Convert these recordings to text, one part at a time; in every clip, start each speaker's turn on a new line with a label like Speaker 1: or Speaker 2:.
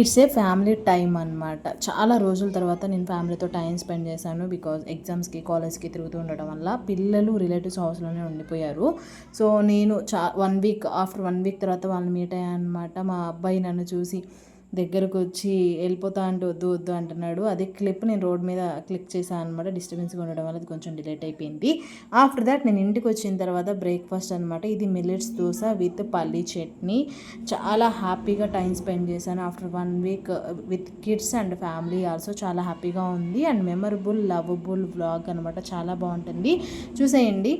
Speaker 1: It's a family time అనమాట. చాలా రోజుల తర్వాత నేను ఫ్యామిలీతో టైం స్పెండ్ చేశాను. బికాజ్ ఎగ్జామ్స్కి కాలేజ్కి తిరుగుతూ ఉండడం వల్ల పిల్లలు రిలేటివ్స్ హౌస్లోనే ఉండిపోయారు. సో నేను 1 వీక్ ఆఫ్టర్ 1 వీక్ తర్వాత వాళ్ళని మీట్ అయ్యాను అనమాట. మా అబ్బాయి నన్ను చూసి దగ్గరకు వచ్చి వెళ్ళిపోతా అంటే వద్దు వద్దు అంటున్నాడు. అదే క్లిప్ నేను రోడ్ మీద క్లిక్ చేశాను అనమాట. డిస్టర్బెన్స్గా ఉండడం వల్ల అది కొంచెం డిలేట్ అయిపోయింది. ఆఫ్టర్ దాట్ నేను ఇంటికి వచ్చిన తర్వాత బ్రేక్ఫాస్ట్ అనమాట. ఇది మిల్లెట్స్ దోశ విత్ పల్లీ చట్నీ. చాలా హ్యాపీగా టైం స్పెండ్ చేశాను after 1 week with kids and family also. చాలా హ్యాపీగా ఉంది అండ్ మెమరబుల్ లవబుల్ వ్లాగ్ అనమాట. చాలా బాగుంటుంది, చూసేయండి.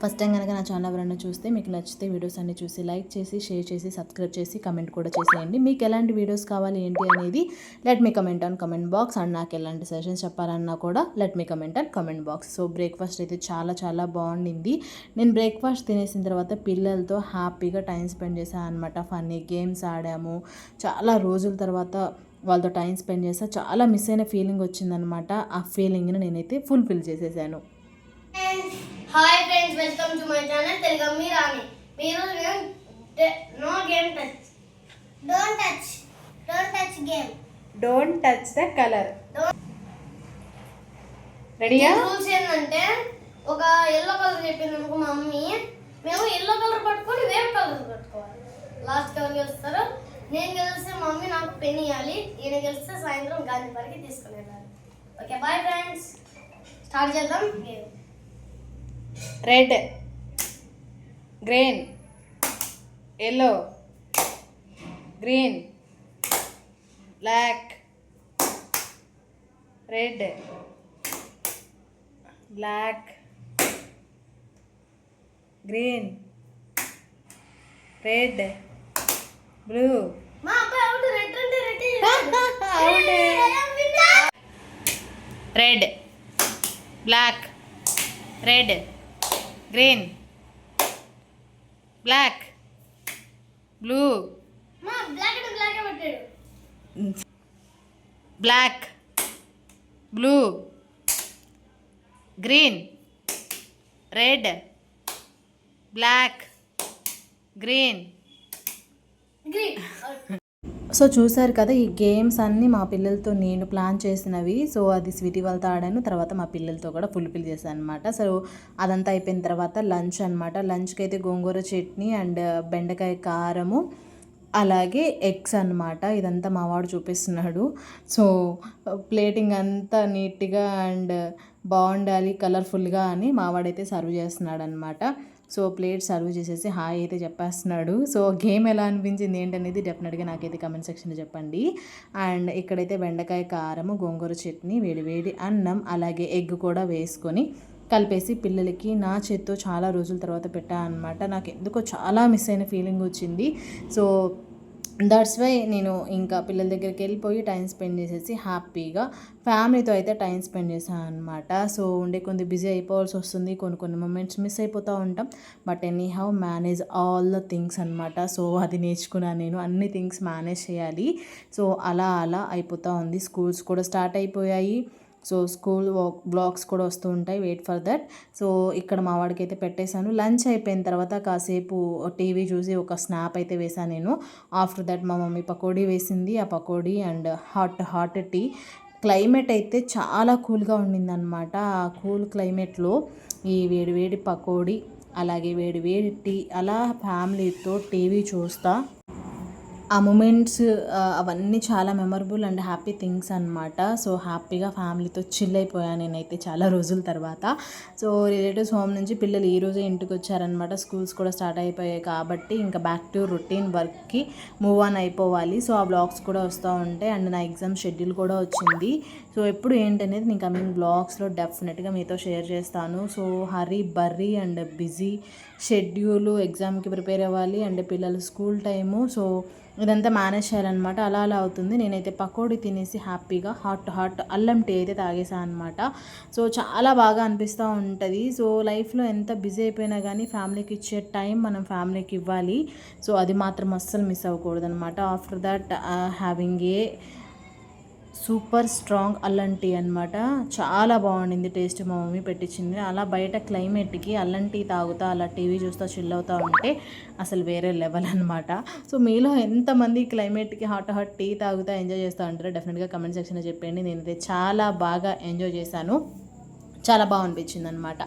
Speaker 1: ఫస్ట్ టైం కనుక నా ఛానల్ ఎవరైనా చూస్తే మీకు నచ్చితే వీడియోస్ అన్ని చూసి లైక్ చేసి షేర్ చేసి సబ్స్క్రైబ్ చేసి కమెంట్ కూడా చేసేయండి. మీకు ఎలాంటి వీడియోస్ కావాలి ఏంటి అనేది let me comment on comment box. And నాకు ఎలాంటి సజెషన్స్ చెప్పాలన్నా కూడా let me comment on comment box. So breakfast అయితే చాలా చాలా బాగుండింది. నేను బ్రేక్ఫాస్ట్ తినేసిన తర్వాత పిల్లలతో హ్యాపీగా టైం స్పెండ్ చేశాను అనమాట. ఫన్నీ గేమ్స్ ఆడాము. చాలా రోజుల తర్వాత వాళ్ళతో టైం స్పెండ్ చేసా. చాలా మిస్ అయిన ఫీలింగ్ వచ్చిందనమాట. ఆ ఫీలింగ్ని నేనైతే ఫుల్ఫిల్ చేసేసాను.
Speaker 2: Hi friends, welcome to my channel Telugammi Rani. మీరు no game touch, don't touch game,
Speaker 1: don't touch the colour. రెడీయా?
Speaker 2: రూల్స్ ఏంటంటే ఒక ఎల్లో కలర్ చెప్పింది అనుకో మా మమ్మీ, మేము ఎల్లో కలర్ పట్టుకొని వేరే కలర్ పట్టుకోవాలి. లాస్ట్ ఎవరు గెలుస్తారో, నేను గెలిస్తే మా మమ్మీ నాకు పెన్ ఇవ్వాలి, ఈయన గెలిస్తే సాయంత్రం గాంధీ పార్క్కి తీసుకుని వెళ్ళాలి. ఓకే బాయ్ ఫ్రెండ్స్, స్టార్ట్ చేద్దాం game.
Speaker 1: Red, green, yellow, green, black, red, black, green, red, blue.
Speaker 2: మా అబ్బాయి అవుట్. రెడ్ అంటే
Speaker 1: red, black, red, green, black, blue.
Speaker 2: మా బ్లాక్ అంటే బ్లాక్ పట్టాడు.
Speaker 1: Black, blue, green, red, black, green. So చూసారు కదా, ఈ గేమ్స్ అన్నీ మా పిల్లలతో నేను ప్లాన్ చేసినవి. సో అది స్వీటీ వాళ్ళతో ఆడాను, తర్వాత మా పిల్లలతో కూడా ఫుల్ఫిల్ చేశాను అనమాట. సో అదంతా అయిపోయిన తర్వాత లంచ్ అనమాట. లంచ్కి అయితే గోంగూర చట్నీ అండ్ బెండకాయ కారము, అలాగే ఎగ్స్ అనమాట. ఇదంతా మావాడు చూపిస్తున్నాడు. సో ప్లేటింగ్ అంతా నీట్గా అండ్ బాగుండాలి కలర్ఫుల్గా అని మావాడైతే సర్వ్ చేస్తున్నాడు అనమాట. సో ప్లేట్ సర్వ్ చేసేసి హాయ్ అయితే చెప్పేస్తున్నాడు. సో గేమ్ ఎలా అనిపించింది ఏంటనేది డెఫినెట్గా నాకైతే కమెంట్ సెక్షన్లో చెప్పండి. అండ్ ఇక్కడైతే బెండకాయ కారము, గోంగూర చట్నీ, వేడి వేడి అన్నం, అలాగే ఎగ్ కూడా వేసుకొని కలిపేసి పిల్లలకి నా చేత్తో చాలా రోజుల తర్వాత పెట్టాను అనమాట. నాకు ఎందుకో చాలా మిస్ అయిన ఫీలింగ్ వచ్చింది. సో దట్స్ వై నేను ఇంకా పిల్లల దగ్గరికి వెళ్ళిపోయి టైం స్పెండ్ చేసేసి హ్యాపీగా ఫ్యామిలీతో అయితే టైం స్పెండ్ చేశాను అనమాట. సో ఉండే కొంచెం బిజీ అయిపోవాల్సి వస్తుంది, కొన్ని మూమెంట్స్ మిస్ అయిపోతూ ఉంటాం. But any how manage all the things అనమాట. సో అది నేర్చుకున్నాను నేను, అన్ని థింగ్స్ మేనేజ్ చేయాలి. సో అలా అయిపోతూ ఉంది. స్కూల్స్ కూడా స్టార్ట్ అయిపోయాయి. సో స్కూల్ బ్లాగ్స్ కూడా వస్తూ ఉంటాయి, వెయిట్ ఫర్ దట్. సో ఇక్కడ మా వాడికి అయితే పెట్టేశాను. లంచ్ అయిపోయిన తర్వాత కాసేపు టీవీ చూసి ఒక స్నాప్ అయితే వేశాను నేను. ఆఫ్టర్ దట్ మా మమ్మీ పకోడీ వేసింది. ఆ pakoda and hot tea. Climate అయితే చాలా కూల్గా ఉండిందనమాట. ఆ కూల్ క్లైమేట్లో ఈ వేడి వేడి పకోడీ, అలాగే వేడి వేడి టీ, అలా ఫ్యామిలీతో టీవీ చూస్తా ఆ మూమెంట్స్ అవన్నీ చాలా మెమరబుల్ అండ్ హ్యాపీ థింగ్స్ అనమాట. సో హ్యాపీగా ఫ్యామిలీతో చిల్ అయిపోయాను నేనైతే చాలా రోజుల తర్వాత. సో రిలేటివ్స్ హోమ్ నుంచి పిల్లలు ఈరోజే ఇంటికి వచ్చారనమాట. స్కూల్స్ కూడా స్టార్ట్ అయిపోయాయి కాబట్టి ఇంకా బ్యాక్ టు రొటీన్ వర్క్కి మూవ్ ఆన్ అయిపోవాలి. సో ఆ బ్లాగ్స్ కూడా వస్తూ ఉంటాయి అండ్ నా ఎగ్జామ్ షెడ్యూల్ కూడా వచ్చింది. సో ఎప్పుడు ఏంటనేది నేను కమింగ్ బ్లాగ్స్లో డెఫినెట్గా మీతో షేర్ చేస్తాను. So hurry burry and busy schedule, ఎగ్జామ్కి ప్రిపేర్ అవ్వాలి అండ్ పిల్లలు స్కూల్ టైము. సో ఇదంతా మేనేజ్ చేయాలన్నమాట. అలా అవుతుంది. నేనైతే పకోడీ తినేసి హ్యాపీగా హాట్ అల్లం టీ అయితే తాగేసాను అనమాట. సో చాలా బాగా అనిపిస్తూ ఉంటుంది. సో లైఫ్లో ఎంత బిజీ అయిపోయినా కానీ ఫ్యామిలీకి ఇచ్చే టైం మనం ఫ్యామిలీకి ఇవ్వాలి. సో అది మాత్రం అస్సలు మిస్ అవ్వకూడదు అనమాట. After that having a super strong అల్లం టీ అనమాట. చాలా బాగుండింది టేస్ట్. మా మమ్మీ పెట్టించింది. అలా బయట క్లైమేట్కి అల్లం టీ తాగుతా అలా టీవీ చూస్తూ చిల్ అవుతూ ఉంటే అసలు వేరే లెవెల్ అనమాట. సో మీలో ఎంతమంది క్లైమేట్కి హాట్ హాట్ టీ తాగుతా ఎంజాయ్ చేస్తూ ఉంటారో డెఫినెట్గా కమెంట్ సెక్షన్లో చెప్పండి. నేనైతే చాలా బాగా ఎంజాయ్ చేశాను. చాలా బాగా అనిపించింది అనమాట.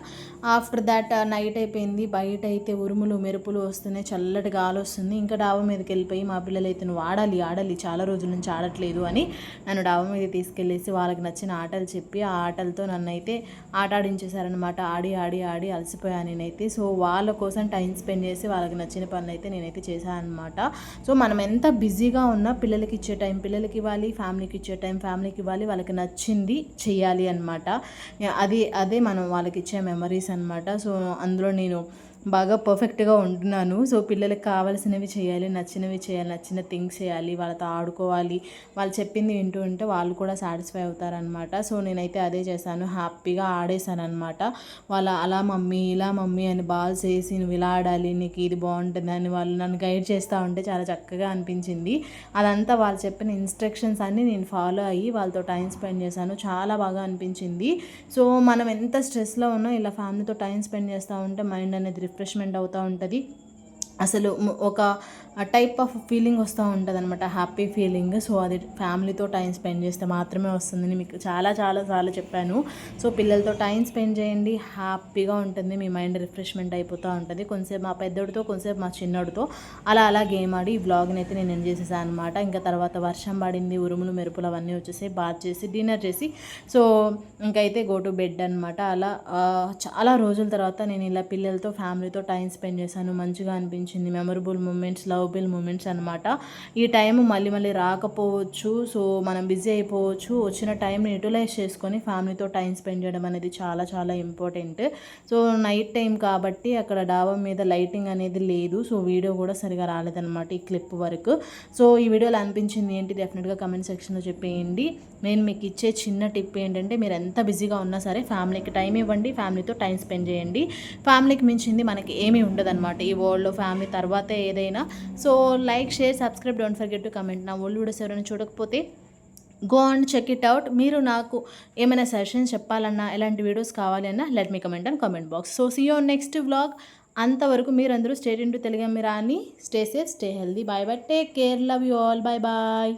Speaker 1: ఆఫ్టర్ దాట్ నైట్ అయిపోయింది. బయట అయితే ఉరుములు మెరుపులు వస్తున్నాయి, చల్లటి గాలి వస్తుంది. ఇంకా డాబా మీదకి వెళ్ళిపోయి మా పిల్లలు అయితే నువ్వు ఆడాలి చాలా రోజుల నుంచి ఆడట్లేదు అని నన్ను డాబా మీద తీసుకెళ్ళేసి వాళ్ళకి నచ్చిన ఆటలు చెప్పి ఆ ఆటలతో నన్ను అయితే ఆట ఆడించేశారనమాట. ఆడి ఆడి ఆడి అలసిపోయాను నేనైతే. సో వాళ్ళ కోసం టైం స్పెండ్ చేసి వాళ్ళకి నచ్చిన పనులు అయితే నేనైతే చేశాను అనమాట. సో మనం ఎంత బిజీగా ఉన్నా పిల్లలకి ఇచ్చే టైం పిల్లలకి ఇవ్వాలి, ఫ్యామిలీకి ఇచ్చే టైం ఫ్యామిలీకి ఇవ్వాలి, వాళ్ళకి నచ్చింది చేయాలి అనమాట. అదే మనం వాళ్ళకి ఇచ్చే మెమరీస్ అనమాట. సో అందులో నేను బాగా పర్ఫెక్ట్గా ఉంటున్నాను. సో పిల్లలకి కావాల్సినవి చేయాలి, నచ్చినవి చేయాలి, నచ్చిన థింగ్స్ చేయాలి, వాళ్ళతో ఆడుకోవాలి, వాళ్ళు చెప్పింది వింటూ ఉంటే వాళ్ళు కూడా సాటిస్ఫై అవుతారనమాట. సో నేనైతే అదే చేశాను. హ్యాపీగా ఆడేశాను అనమాట. అలా మమ్మీ ఇలా మమ్మీ అని బాల్స్ వేసి నువ్వు ఇలా ఆడాలి, నీకు ఇది బాగుంటుంది అని వాళ్ళు నన్ను గైడ్ చేస్తూ ఉంటే చాలా చక్కగా అనిపించింది. అదంతా వాళ్ళు చెప్పిన ఇన్స్ట్రక్షన్స్ అన్నీ నేను ఫాలో అయ్యి వాళ్ళతో టైం స్పెండ్ చేశాను. చాలా బాగా అనిపించింది. సో మనం ఎంత స్ట్రెస్లో ఉన్నా ఇలా ఫ్యామిలీతో టైం స్పెండ్ చేస్తూ ఉంటే మైండ్ అనేది రిఫ్రెష్మెంట్ అవుతూ ఉంటుంది. అసలు ఒక టైప్ ఆఫ్ ఫీలింగ్ వస్తూ ఉంటుంది అనమాట, హ్యాపీ ఫీలింగ్. సో అది ఫ్యామిలీతో టైం స్పెండ్ చేస్తే మాత్రమే వస్తుందని మీకు చాలా చెప్పాను. సో పిల్లలతో టైం స్పెండ్ చేయండి, హ్యాపీగా ఉంటుంది, మీ మైండ్ రిఫ్రెష్మెంట్ అయిపోతూ ఉంటుంది. కొంచెంసేపు మా పెద్దోడితో కొంచెంసేపు మా చిన్నోడితో అలా గేమ్ ఆడి ఈ వ్లాగ్ని అయితే నేను ఎంజాయ్ చేసేసాను అనమాట. ఇంకా తర్వాత వర్షం పడింది, ఉరుములు మెరుపులు అవన్నీ వచ్చేసి బాత్ చేసి డిన్నర్ చేసి సో ఇంకైతే గో టు బెడ్ అనమాట. అలా చాలా రోజుల తర్వాత నేను ఇలా పిల్లలతో ఫ్యామిలీతో టైం స్పెండ్ చేశాను. మంచిగా అనిపించింది. మెమరబుల్ మూమెంట్స్, లవబుల్ మూమెంట్స్ అనమాట. ఈ టైం మళ్ళీ రాకపోవచ్చు. సో మనం బిజీ అయిపోవచ్చు. వచ్చిన టైంని యూటిలైజ్ చేసుకొని ఫ్యామిలీతో టైం స్పెండ్ చేయడం అనేది చాలా ఇంపార్టెంట్. సో నైట్ టైం కాబట్టి అక్కడ డాబా మీద లైటింగ్ అనేది లేదు. సో వీడియో కూడా సరిగా రాలేదన్నమాట ఈ క్లిప్ వరకు. సో ఈ వీడియోలో అనిపించింది ఏంటి డెఫినెట్గా కమెంట్ సెక్షన్లో చెప్పేయండి. నేను మీకు ఇచ్చే చిన్న టిప్ ఏంటంటే మీరు ఎంత బిజీగా ఉన్నా సరే ఫ్యామిలీకి టైం ఇవ్వండి, ఫ్యామిలీతో టైం స్పెండ్ చేయండి. ఫ్యామిలీకి మించింది మనకి ఏమీ ఉండదన్నమాట ఈ వరల్డ్లో. ఫ్యామిలీ తర్వాతే ఏదైనా. So like, share, subscribe, don't forget to comment. నా ఓల్డ్ వీడియోస్ ఎవరైనా చూడకపోతే go and check it out. మీరు నాకు ఏమైనా సజెషన్స్ చెప్పాలన్నా, ఎలాంటి వీడియోస్ కావాలన్నా let me comment and comment box. So see you next vlog. అంతవరకు మీరందరూ stay tuned to Telugu Ammirani. Stay safe, stay healthy. Bye, take care, love you all, bye.